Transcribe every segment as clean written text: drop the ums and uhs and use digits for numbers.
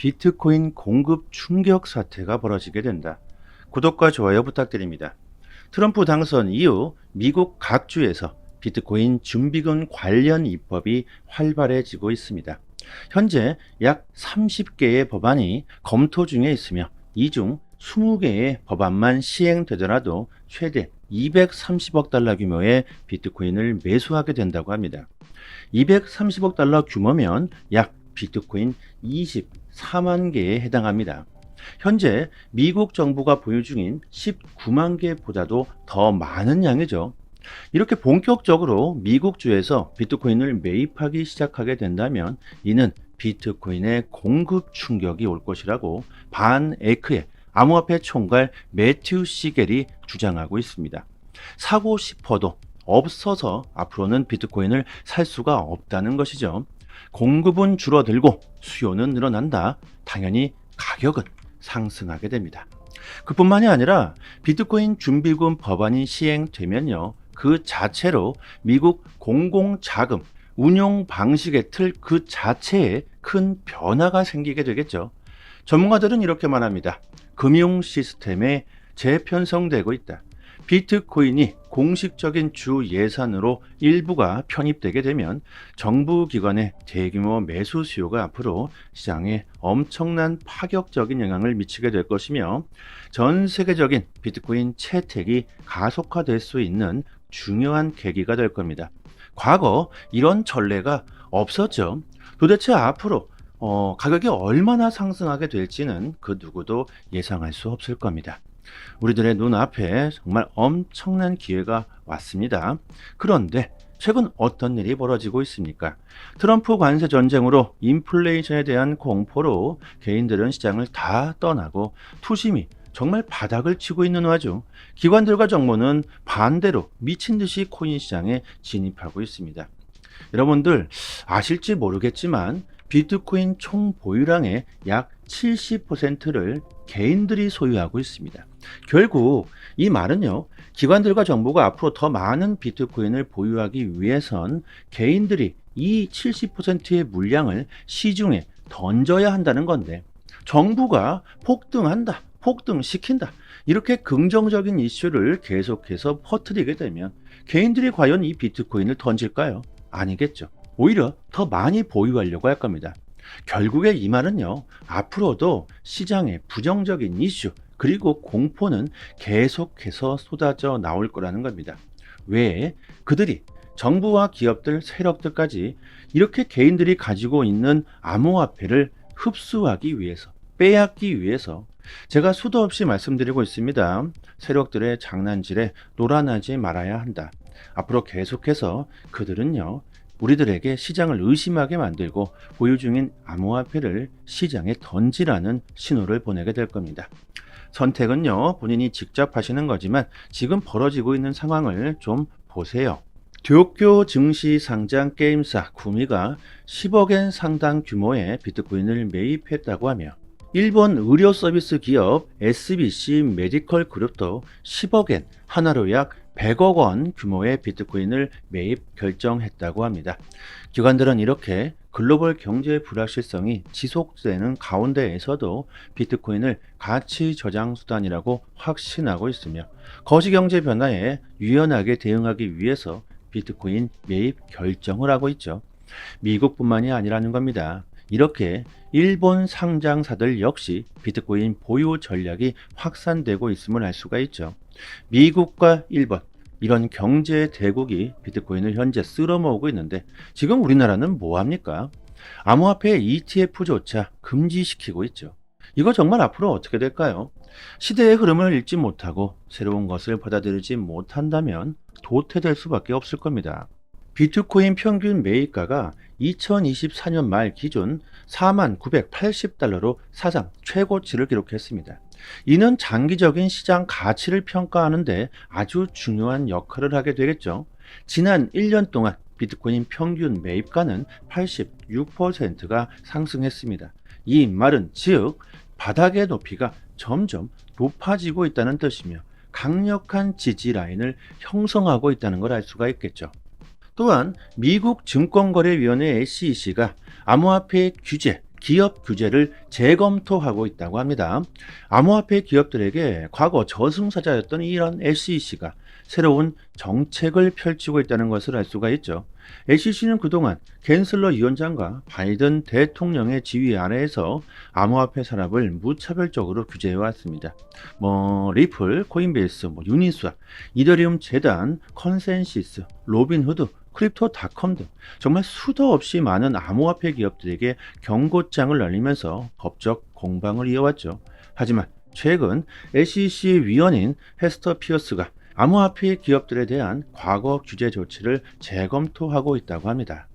비트코인 공급 충격 사태가 벌어지게 된다. 구독과 좋아요 부탁드립니다. 트럼프 당선 이후 미국 각 주에서 비트코인 준비금 관련 입법이 활발해지고 있습니다. 현재 약 30개의 법안이 검토 중에 있으며 이 중 20개의 법안만 시행되더라도 최대 230억 달러 규모의 비트코인을 매수하게 된다고 합니다. 230억 달러 규모면 약 비트코인 24만 개에 해당합니다. 현재 미국 정부가 보유 중인 19만 개보다도 더 많은 양이죠. 이렇게 본격적으로 미국주에서 비트코인을 매입하기 시작하게 된다면 이는 비트코인의 공급 충격이 올 것이라고 반 에크의 암호화폐 총괄 매튜 시겔이 주장하고 있습니다. 사고 싶어도 없어서 앞으로는 비트코인을 살 수가 없다는 것이죠. 공급은 줄어들고 수요는 늘어난다. 당연히 가격은 상승하게 됩니다. 그뿐만이 아니라 비트코인 준비금 법안이 시행되면요, 그 자체로 미국 공공자금 운용 방식의 틀 그 자체에 큰 변화가 생기게 되겠죠. 전문가들은 이렇게 말합니다. 금융 시스템에 재편성되고 있다. 비트코인이 공식적인 주 예산으로 일부가 편입되게 되면 정부 기관의 대규모 매수 수요가 앞으로 시장에 엄청난 파격적인 영향을 미치게 될 것이며 전 세계적인 비트코인 채택이 가속화될 수 있는 중요한 계기가 될 겁니다. 과거 이런 전례가 없었죠. 도대체 앞으로 가격이 얼마나 상승하게 될지는 그 누구도 예상할 수 없을 겁니다. 우리들의 눈앞에 정말 엄청난 기회가 왔습니다. 그런데 최근 어떤 일이 벌어지고 있습니까? 트럼프 관세 전쟁으로 인플레이션에 대한 공포로 개인들은 시장을 다 떠나고 투심이 정말 바닥을 치고 있는 와중 기관들과 정부는 반대로 미친 듯이 코인 시장에 진입하고 있습니다. 여러분들 아실지 모르겠지만 비트코인 총 보유량의 약 70%를 개인들이 소유하고 있습니다. 결국 이 말은요, 기관들과 정부가 앞으로 더 많은 비트코인을 보유하기 위해선 개인들이 이 70%의 물량을 시중에 던져야 한다는 건데, 정부가 폭등한다, 폭등시킨다, 이렇게 긍정적인 이슈를 계속해서 퍼뜨리게 되면 개인들이 과연 이 비트코인을 던질까요? 아니겠죠. 오히려 더 많이 보유하려고 할 겁니다. 결국에 이 말은요, 앞으로도 시장의 부정적인 이슈 그리고 공포는 계속해서 쏟아져 나올 거라는 겁니다. 왜? 그들이 정부와 기업들, 세력들까지 이렇게 개인들이 가지고 있는 암호화폐를 흡수하기 위해서, 빼앗기 위해서 제가 수도 없이 말씀드리고 있습니다. 세력들의 장난질에 놀아나지 말아야 한다. 앞으로 계속해서 그들은요, 우리들에게 시장을 의심하게 만들고 보유 중인 암호화폐를 시장에 던지라는 신호를 보내게 될 겁니다. 선택은요, 본인이 직접 하시는 거지만 지금 벌어지고 있는 상황을 좀 보세요. 도쿄 증시 상장 게임사 구미가 10억엔 상당 규모의 비트코인을 매입했다고 하며 일본 의료 서비스 기업 SBC 메디컬 그룹도 10억엔 하나로 약 100억 원 규모의 비트코인을 매입 결정했다고 합니다. 기관들은 이렇게 글로벌 경제의 불확실성이 지속되는 가운데에서도 비트코인을 가치 저장 수단이라고 확신하고 있으며 거시경제 변화에 유연하게 대응하기 위해서 비트코인 매입 결정을 하고 있죠. 미국뿐만이 아니라는 겁니다. 이렇게 일본 상장사들 역시 비트코인 보유 전략이 확산되고 있음을 알 수가 있죠. 미국과 일본, 이런 경제 대국이 비트코인을 현재 쓸어모으고 있는데 지금 우리나라는 뭐합니까? 암호화폐 ETF조차 금지시키고 있죠. 이거 정말 앞으로 어떻게 될까요? 시대의 흐름을 읽지 못하고 새로운 것을 받아들이지 못한다면 도태될 수밖에 없을 겁니다. 비트코인 평균 매입가가 2024년 말 기준 4980달러로 사상 최고치를 기록했습니다. 이는 장기적인 시장 가치를 평가하는데 아주 중요한 역할을 하게 되겠죠. 지난 1년 동안 비트코인 평균 매입가는 86%가 상승했습니다. 이 말은 즉 바닥의 높이가 점점 높아지고 있다는 뜻이며 강력한 지지 라인을 형성하고 있다는 걸 알 수가 있겠죠. 또한 미국 증권거래위원회 SEC가 암호화폐 규제, 기업 규제를 재검토하고 있다고 합니다. 암호화폐 기업들에게 과거 저승사자였던 이런 SEC가 새로운 정책을 펼치고 있다는 것을 알 수가 있죠. SEC는 그동안 갠슬러 위원장과 바이든 대통령의 지휘 아래에서 암호화폐 산업을 무차별적으로 규제해 왔습니다. 리플, 코인베이스, 유니스왑, 이더리움 재단, 컨센시스, 로빈후드, 크립토닷컴 등 정말 수도 없이 많은 암호화폐 기업들에게 경고장을 날리면서 법적 공방을 이어왔죠. 하지만 최근 SEC 위원인 헤스터 피어스가 암호화폐 기업들에 대한 과거 규제 조치를 재검토하고 있다고 합니다.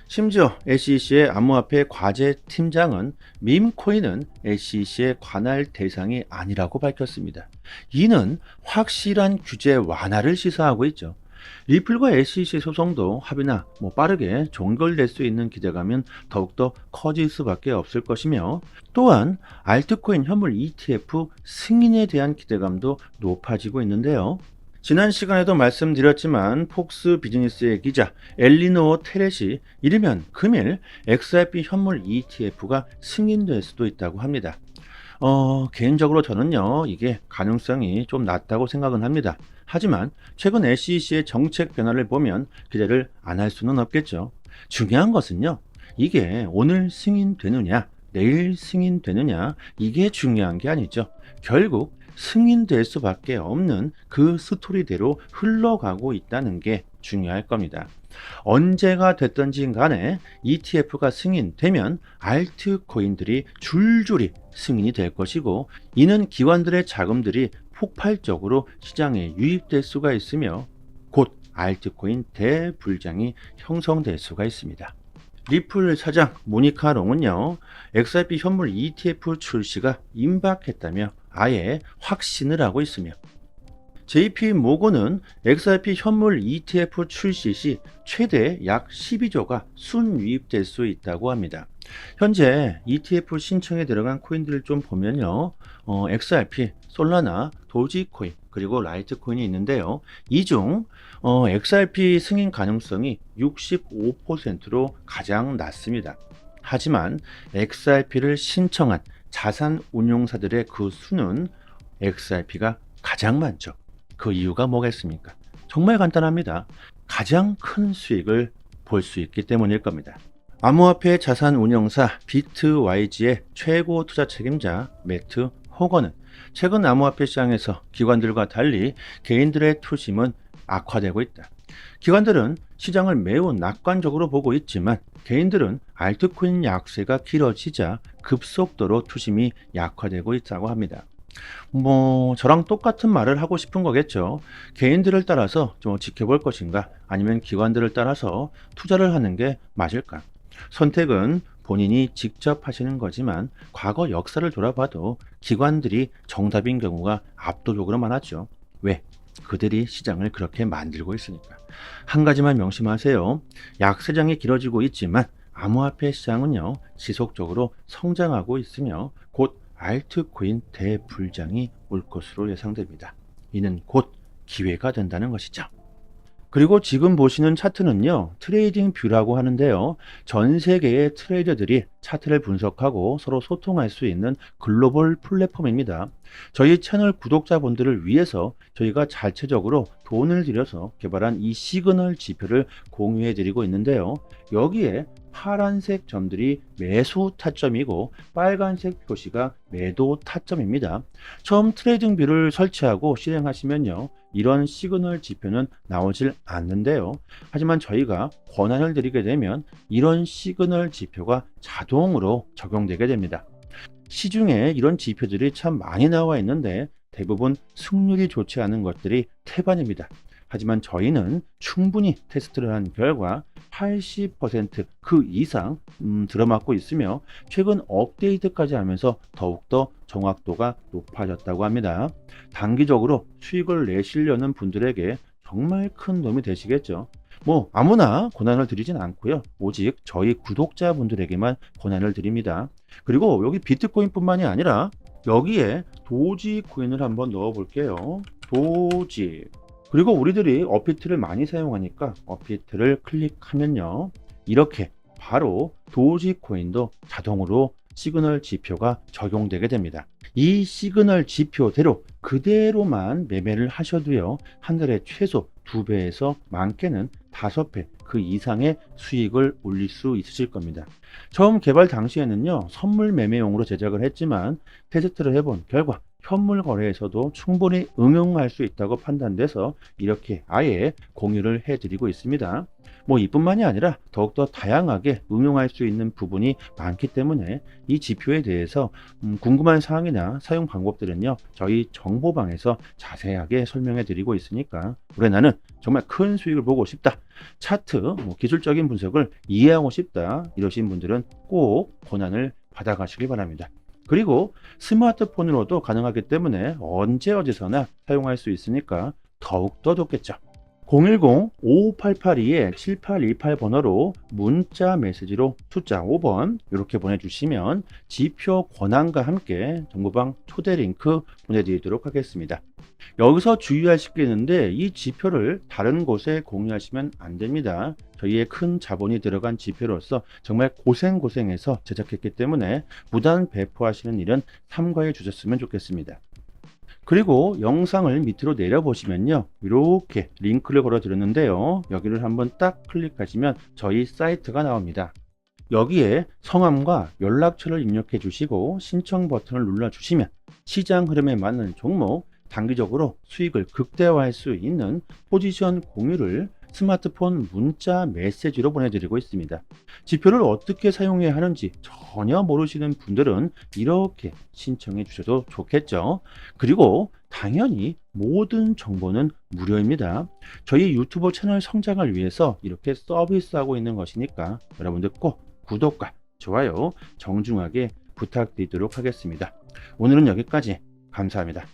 심지어 SEC의 암호화폐 과제 팀장은 밈코인은 SEC의 관할 대상이 아니라고 밝혔습니다. 이는 확실한 규제 완화를 시사하고 있죠. 리플과 SEC 소송도 합의나 빠르게 종결될 수 있는 기대감은 더욱더 커질 수밖에 없을 것이며, 또한 알트코인 현물 ETF 승인에 대한 기대감도 높아지고 있는데요. 지난 시간에도 말씀드렸지만 폭스 비즈니스의 기자 엘리노어 테렛이 이르면 금일 XRP 현물 ETF가 승인될 수도 있다고 합니다. 개인적으로 저는요, 이게 가능성이 좀 낮다고 생각은 합니다. 하지만 최근 SEC의 정책 변화를 보면 기대를 안 할 수는 없겠죠. 중요한 것은요, 이게 오늘 승인되느냐, 내일 승인되느냐, 이게 중요한 게 아니죠. 결국 승인될 수밖에 없는 그 스토리대로 흘러가고 있다는 게 중요할 겁니다. 언제가 됐든지 간에 ETF가 승인되면 알트코인들이 줄줄이 승인이 될 것이고, 이는 기관들의 자금들이 폭발적으로 시장에 유입될 수가 있으며 곧 알트코인 대불장이 형성될 수가 있습니다. 리플 사장 모니카 롱은요, XRP 현물 ETF 출시가 임박했다며 아예 확신을 하고 있으며, JP 모건은 XRP 현물 ETF 출시 시 최대 약 12조가 순유입될 수 있다고 합니다. 현재 ETF 신청에 들어간 코인들을 좀 보면요, XRP, 솔라나, 도지코인, 그리고 라이트코인이 있는데요. 이 중 XRP 승인 가능성이 65%로 가장 낮습니다. 하지만 XRP를 신청한 자산 운용사들의 그 수는 XRP가 가장 많죠. 그 이유가 뭐겠습니까? 정말 간단합니다. 가장 큰 수익을 볼 수 있기 때문일 겁니다. 암호화폐 자산 운용사 비트와이지의 최고 투자 책임자 매트 호거는 최근 암호화폐 시장에서 기관들과 달리 개인들의 투심은 악화되고 있다. 기관들은 시장을 매우 낙관적으로 보고 있지만 개인들은 알트코인 약세가 길어지자 급속도로 투심이 약화되고 있다고 합니다. 저랑 똑같은 말을 하고 싶은 거겠죠. 개인들을 따라서 좀 지켜볼 것인가, 아니면 기관들을 따라서 투자를 하는 게 맞을까? 선택은 본인이 직접 하시는 거지만 과거 역사를 돌아봐도 기관들이 정답인 경우가 압도적으로 많았죠. 왜? 그들이 시장을 그렇게 만들고 있으니까. 한 가지만 명심하세요. 약세장이 길어지고 있지만 암호화폐 시장은요, 지속적으로 성장하고 있으며 곧 알트코인 대불장이 올 것으로 예상됩니다. 이는 곧 기회가 된다는 것이죠. 그리고 지금 보시는 차트는요, 트레이딩 뷰라고 하는데요, 전 세계의 트레이더들이 차트를 분석하고 서로 소통할 수 있는 글로벌 플랫폼입니다. 저희 채널 구독자분들을 위해서 저희가 자체적으로 돈을 들여서 개발한 이 시그널 지표를 공유해 드리고 있는데요, 여기에 파란색 점들이 매수 타점이고 빨간색 표시가 매도 타점입니다. 처음 트레이딩 뷰를 설치하고 실행하시면요, 이런 시그널 지표는 나오질 않는데요. 하지만 저희가 권한을 드리게 되면 이런 시그널 지표가 자동으로 적용되게 됩니다. 시중에 이런 지표들이 참 많이 나와 있는데 대부분 승률이 좋지 않은 것들이 태반입니다. 하지만 저희는 충분히 테스트를 한 결과 80% 이상 들어맞고 있으며 최근 업데이트까지 하면서 더욱더 정확도가 높아졌다고 합니다. 단기적으로 수익을 내시려는 분들에게 정말 큰 도움이 되시겠죠. 아무나 권한을 드리진 않고요, 오직 저희 구독자분들에게만 권한을 드립니다. 그리고 여기 비트코인 뿐만이 아니라 여기에 도지코인을 한번 넣어 볼게요. 도지. 그리고 우리들이 어피트를 많이 사용하니까 어피트를 클릭하면요, 이렇게 바로 도지코인도 자동으로 시그널 지표가 적용되게 됩니다. 이 시그널 지표대로 그대로만 매매를 하셔도요, 한 달에 최소 2배에서 많게는 5배 그 이상의 수익을 올릴 수 있으실 겁니다. 처음 개발 당시에는요, 선물 매매용으로 제작을 했지만 테스트를 해본 결과 현물 거래에서도 충분히 응용할 수 있다고 판단돼서 이렇게 아예 공유를 해드리고 있습니다. 뭐 이뿐만이 아니라 더욱더 다양하게 응용할 수 있는 부분이 많기 때문에 이 지표에 대해서 궁금한 사항이나 사용 방법들은요, 저희 정보방에서 자세하게 설명해 드리고 있으니까 올해 나는 정말 큰 수익을 보고 싶다, 차트 기술적인 분석을 이해하고 싶다 이러신 분들은 꼭 권한을 받아가시기 바랍니다. 그리고 스마트폰으로도 가능하기 때문에 언제 어디서나 사용할 수 있으니까 더욱더 좋겠죠. 010-5588-7828 번호로 문자 메시지로 숫자 5번 이렇게 보내주시면 지표 권한과 함께 정보방 초대 링크 보내드리도록 하겠습니다. 여기서 주의하실 게 있는데 이 지표를 다른 곳에 공유하시면 안 됩니다. 저희의 큰 자본이 들어간 지표로서 정말 고생해서 제작했기 때문에 무단 배포하시는 일은 삼가해 주셨으면 좋겠습니다. 그리고 영상을 밑으로 내려보시면요, 이렇게 링크를 걸어 드렸는데요, 여기를 한번 딱 클릭하시면 저희 사이트가 나옵니다. 여기에 성함과 연락처를 입력해 주시고 신청 버튼을 눌러 주시면 시장 흐름에 맞는 종목, 단기적으로 수익을 극대화할 수 있는 포지션 공유를 스마트폰 문자 메시지로 보내드리고 있습니다. 지표를 어떻게 사용해야 하는지 전혀 모르시는 분들은 이렇게 신청해 주셔도 좋겠죠. 그리고 당연히 모든 정보는 무료입니다. 저희 유튜브 채널 성장을 위해서 이렇게 서비스하고 있는 것이니까 여러분들 꼭 구독과 좋아요 정중하게 부탁드리도록 하겠습니다. 오늘은 여기까지. 감사합니다.